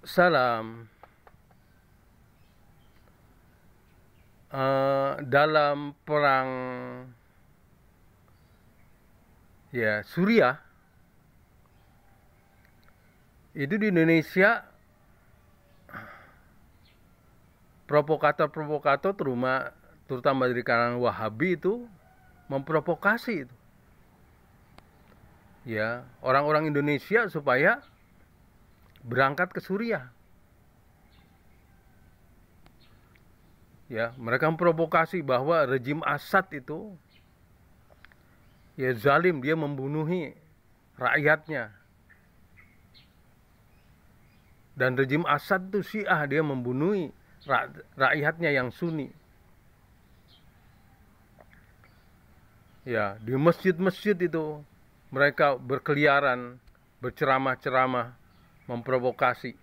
Salam. Dalam perang Suriah itu di Indonesia, provokator-provokator terutama dari kalangan Wahabi itu memprovokasi itu. Ya, orang-orang Indonesia supaya berangkat ke Suriah. Ya, mereka memprovokasi bahwa rejim Assad itu zalim, dia membunuhi rakyatnya. Dan rejim Assad itu Syiah, dia membunuhi rakyatnya yang Sunni. Ya, di masjid-masjid itu mereka berkeliaran, berceramah-ceramah, memprovokasi.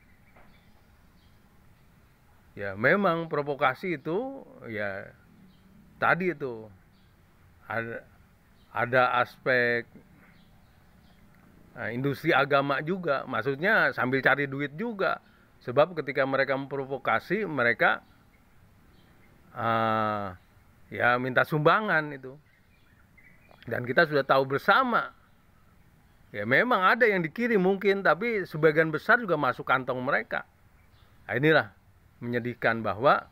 Ya, memang provokasi itu tadi itu ada aspek industri agama juga, maksudnya sambil cari duit juga. Sebab ketika mereka memprovokasi, mereka minta sumbangan itu. Dan kita sudah tahu bersama, ya memang ada yang dikirim mungkin, tapi sebagian besar juga masuk kantong mereka. Nah, inilah menyedihkan bahwa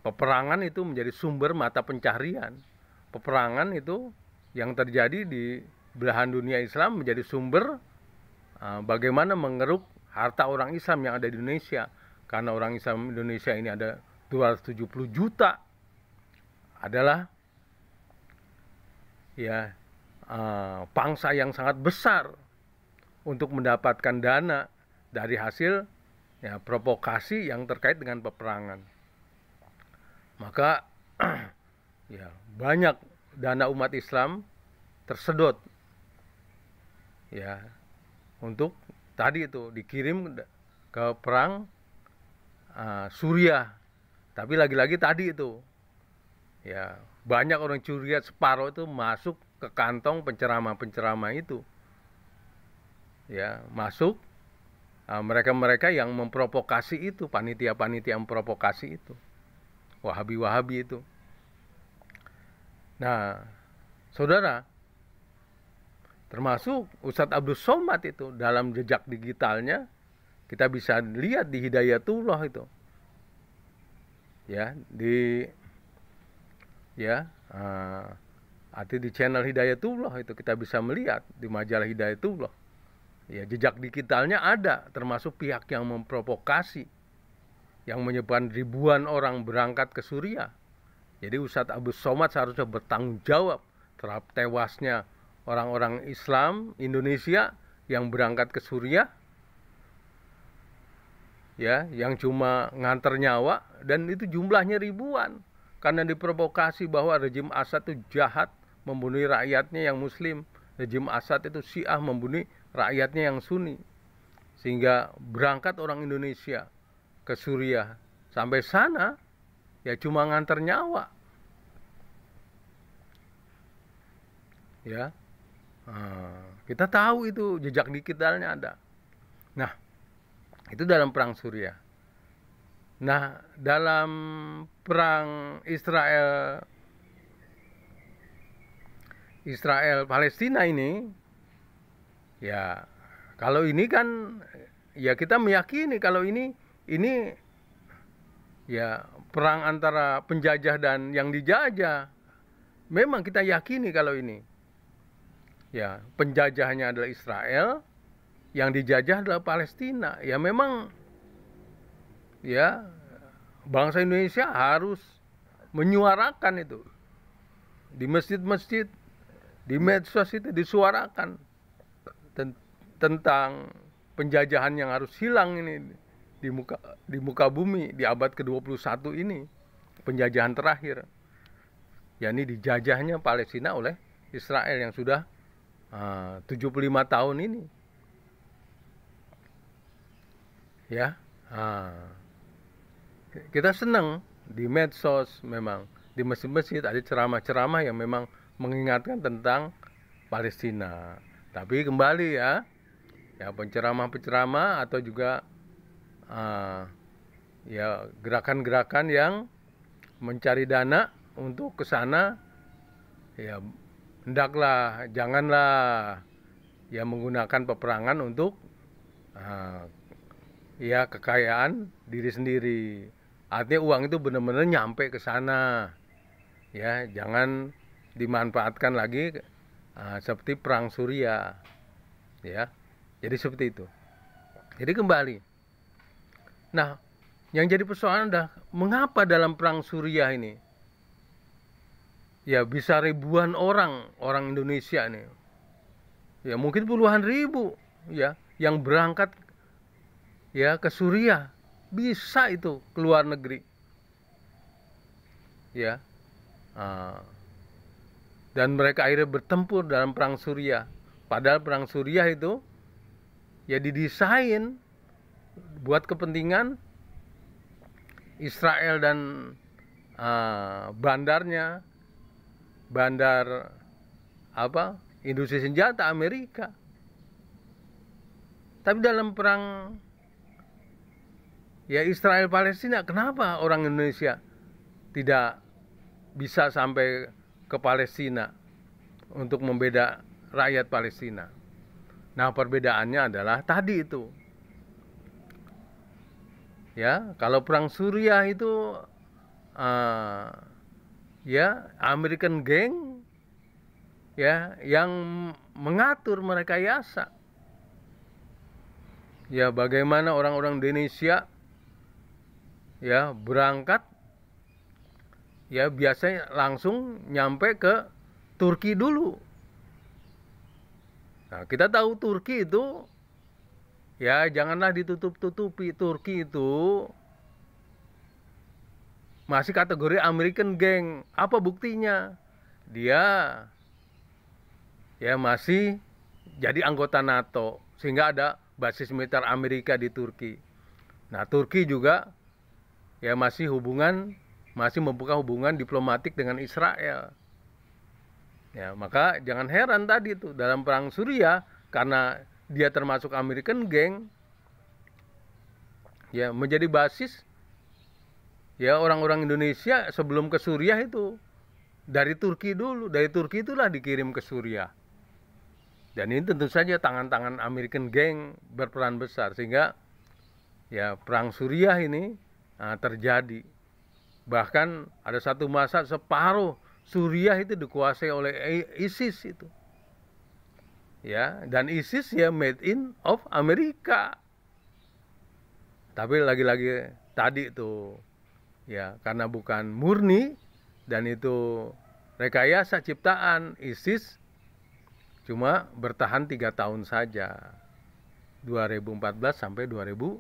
peperangan itu menjadi sumber mata pencaharian. Peperangan itu yang terjadi di belahan dunia Islam menjadi sumber bagaimana mengeruk harta orang Islam yang ada di Indonesia. Karena orang Islam Indonesia ini ada 270 juta, adalah pangsa yang sangat besar untuk mendapatkan dana dari hasil provokasi yang terkait dengan peperangan. Maka banyak dana umat Islam tersedot untuk tadi itu dikirim ke perang Suriah. Tapi lagi-lagi tadi itu banyak orang curiga, separuh itu masuk ke kantong penceramah-penceramah itu. Masuk mereka-mereka yang memprovokasi itu, panitia-panitia yang memprovokasi itu, Wahabi-Wahabi itu. Nah, saudara, termasuk Ustadz Abdul Somad itu, dalam jejak digitalnya kita bisa lihat di Hidayatullah itu, di channel Hidayatullah itu kita bisa melihat, di majalah Hidayatullah. Jejak digitalnya ada, termasuk pihak yang memprovokasi, yang menyebabkan ribuan orang berangkat ke Suriah. Jadi Ustadz Abdul Somad seharusnya bertanggung jawab terhadap tewasnya orang-orang Islam Indonesia yang berangkat ke Suriah, yang cuma nganter nyawa, dan itu jumlahnya ribuan, karena diprovokasi bahwa rejim Assad itu jahat, membunuh rakyatnya yang Muslim. Rejim Assad itu Syiah, membunuh rakyatnya yang Sunni. Sehingga berangkat orang Indonesia ke Suriah, sampai sana cuma nganter nyawa. Kita tahu itu jejak digitalnya ada. Nah, itu dalam perang Suriah. Nah, dalam perang Israel Palestina ini, kalau ini kan kita meyakini kalau ini perang antara penjajah dan yang dijajah. Memang kita yakini kalau ini penjajahnya adalah Israel, yang dijajah adalah Palestina. Memang bangsa Indonesia harus menyuarakan itu di masjid-masjid, di medsos itu disuarakan tentang penjajahan yang harus hilang ini di muka bumi di abad ke-21 ini, penjajahan terakhir, yakni dijajahnya Palestina oleh Israel yang sudah 75 tahun ini. Kita senang di medsos, memang di masjid-masjid ada ceramah-ceramah yang memang mengingatkan tentang Palestina. Tapi kembali ya penceramah-penceramah atau juga ya gerakan-gerakan yang mencari dana untuk ke sana, ya hendaklah janganlah ya menggunakan peperangan untuk ya kekayaan diri sendiri. Artinya uang itu benar-benar nyampe ke sana, ya jangan dimanfaatkan lagi seperti perang Suriah, ya. Jadi seperti itu. Jadi kembali. Nah, yang jadi persoalan adalah mengapa dalam perang Suriah ini ya bisa ribuan orang Indonesia nih, ya mungkin puluhan ribu ya yang berangkat ya ke Suriah, bisa itu ke luar negeri, ya. Dan mereka akhirnya bertempur dalam perang Suriah. Padahal perang Suriah itu ya didesain buat kepentingan Israel dan bandar industri senjata Amerika. Tapi dalam perang ya Israel Palestina, kenapa orang Indonesia tidak bisa sampai ke Palestina untuk membela rakyat Palestina? Nah, perbedaannya adalah tadi itu. Ya, kalau perang Suriah itu ya American Gang ya yang mengatur, merekayasa. Ya, bagaimana orang-orang Indonesia ya berangkat ya biasanya langsung nyampe ke Turki dulu. Nah, kita tahu Turki itu ya janganlah ditutup-tutupi. Turki itu masih kategori American Gang. Apa buktinya? Dia ya masih jadi anggota NATO, sehingga ada basis militer Amerika di Turki. Nah, Turki juga ya masih membuka hubungan diplomatik dengan Israel. Ya, maka jangan heran tadi itu dalam perang Suriah, karena dia termasuk American Gang, ya menjadi basis ya orang-orang Indonesia sebelum ke Suriah itu dari Turki dulu. Dari Turki itulah dikirim ke Suriah. Dan ini tentu saja tangan-tangan American Gang berperan besar, sehingga ya perang Suriah ini terjadi. Bahkan ada satu masa separuh Suriah itu dikuasai oleh ISIS itu. Ya, dan ISIS ya made in of Amerika. Tapi lagi-lagi tadi itu ya karena bukan murni dan itu rekayasa ciptaan, ISIS cuma bertahan 3 tahun saja, 2014 sampai 2017,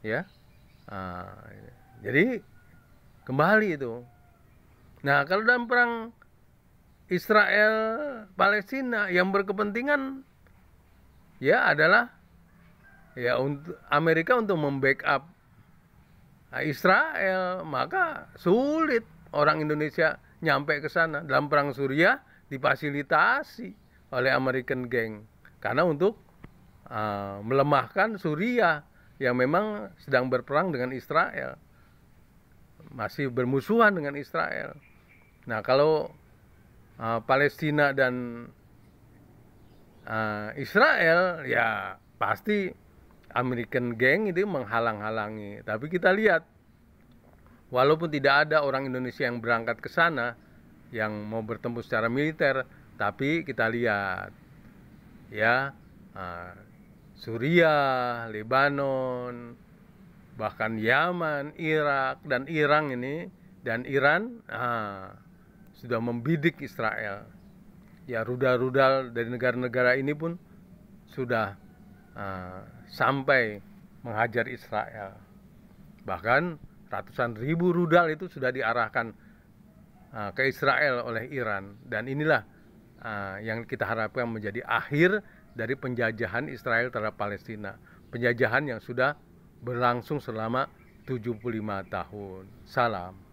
ya. Jadi kembali itu. Nah, kalau dalam perang Israel Palestina yang berkepentingan ya adalah ya untuk Amerika untuk membackup Israel, maka sulit orang Indonesia nyampe ke sana. Dalam perang Suriah difasilitasi oleh American Gang karena untuk melemahkan Suriah yang memang sedang berperang dengan Israel, masih bermusuhan dengan Israel. Nah, kalau Palestina dan Israel ya pasti American Gang itu menghalang-halangi. Tapi kita lihat, walaupun tidak ada orang Indonesia yang berangkat ke sana yang mau bertemu secara militer, tapi kita lihat ya Suriah, Lebanon, bahkan Yaman, Irak dan Iran ini dan Iran sudah membidik Israel. Ya, rudal-rudal dari negara-negara ini pun sudah sampai menghajar Israel. Bahkan ratusan ribu rudal itu sudah diarahkan ke Israel oleh Iran. Dan inilah yang kita harapkan menjadi akhir dari penjajahan Israel terhadap Palestina. Penjajahan yang sudah berlangsung selama 75 tahun. Salam.